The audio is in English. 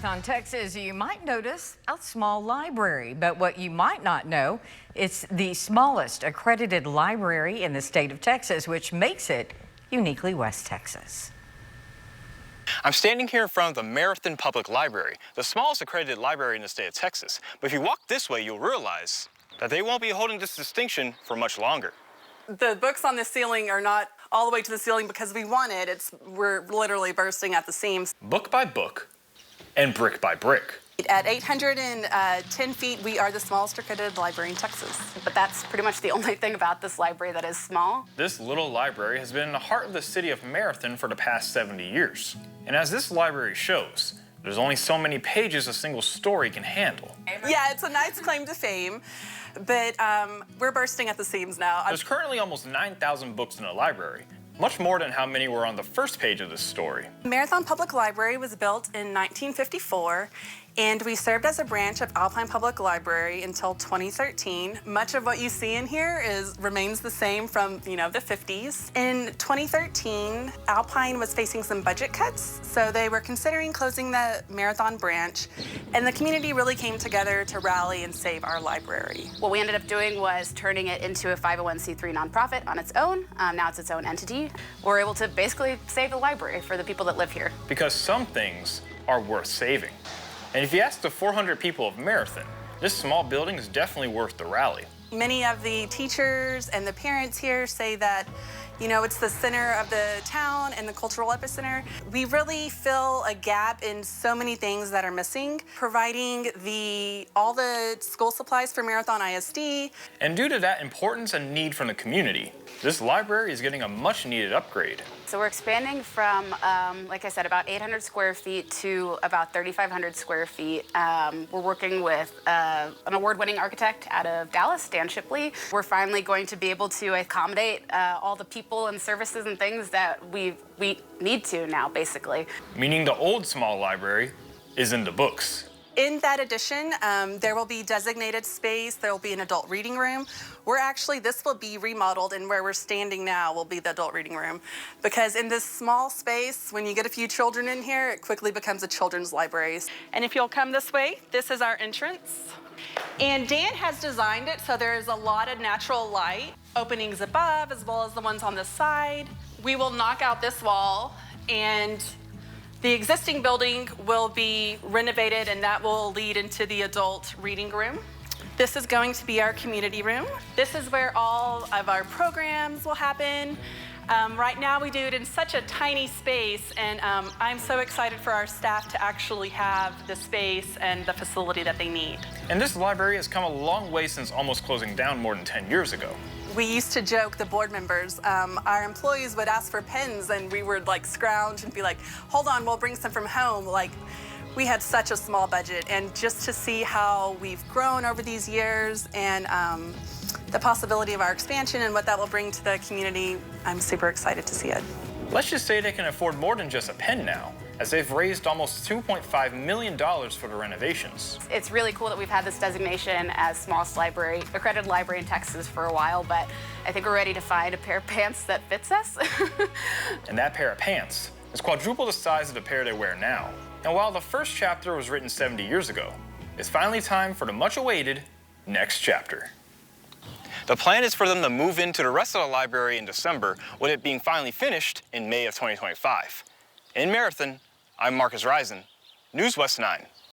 Marathon, Texas, you might notice a small library, but what you might not know, it's the smallest accredited library in the state of Texas, which makes it uniquely West Texas. I'm standing here in front of the Marathon Public Library, the smallest accredited library in the state of Texas. But if you walk this way, you'll realize that they won't be holding this distinction for much longer. The books on the ceiling are not all the way to the ceiling because we want it. We're literally bursting at the seams. Book by book and brick by brick. At 810 feet, we are the smallest accredited library in Texas. But that's pretty much the only thing about this library that is small. This little library has been in the heart of the city of Marathon for the past 70 years. And as this library shows, there's only so many pages a single story can handle. Yeah, it's a nice claim to fame, but we're bursting at the seams now. There's currently almost 9,000 books in the library, much more than how many were on the first page of this story. Marathon Public Library was built in 1954, and we served as a branch of Alpine Public Library until 2013. Much of what you see in here remains the same from, the 50s. In 2013, Alpine was facing some budget cuts, so they were considering closing the Marathon branch, and the community really came together to rally and save our library. What we ended up doing was turning it into a 501c3 nonprofit on its own. Now it's its own entity. We're able to basically save the library for the people that live here. Because some things are worth saving. And if you ask the 400 people of Marathon, this small building is definitely worth the rally. Many of the teachers and the parents here say that, it's the center of the town and the cultural epicenter. We really fill a gap in so many things that are missing, providing all the school supplies for Marathon ISD. And due to that importance and need from the community, this library is getting a much-needed upgrade. So we're expanding from, like I said, about 800 square feet to about 3,500 square feet. We're working with an award-winning architect out of Dallas, Dan Shipley. We're finally going to be able to accommodate all the people and services and things that we need to now, basically. Meaning the old small library is in the books. In that addition, there will be designated space. There will be an adult reading room. This will be remodeled, and where we're standing now will be the adult reading room. Because in this small space, when you get a few children in here, it quickly becomes a children's library. And if you'll come this way, this is our entrance. And Dan has designed it so there is a lot of natural light, openings above as well as the ones on the side. We will knock out this wall, and the existing building will be renovated, and that will lead into the adult reading room. This is going to be our community room. This is where all of our programs will happen. Right now we do it in such a tiny space, and I'm so excited for our staff to actually have the space and the facility that they need. And this library has come a long way since almost closing down more than 10 years ago. We used to joke, the board members, our employees would ask for pens, and we would scrounge and be like, hold on, we'll bring some from home. We had such a small budget, and just to see how we've grown over these years and the possibility of our expansion and what that will bring to the community, I'm super excited to see it. Let's just say they can afford more than just a pen now, as they've raised almost $2.5 million for the renovations. It's really cool that we've had this designation as smallest accredited library in Texas for a while, but I think we're ready to find a pair of pants that fits us. And that pair of pants is quadruple the size of the pair they wear now. And while the first chapter was written 70 years ago, it's finally time for the much-awaited next chapter. The plan is for them to move into the rest of the library in December, with it being finally finished in May of 2025. In Marathon, I'm Marcus Risen, News West 9.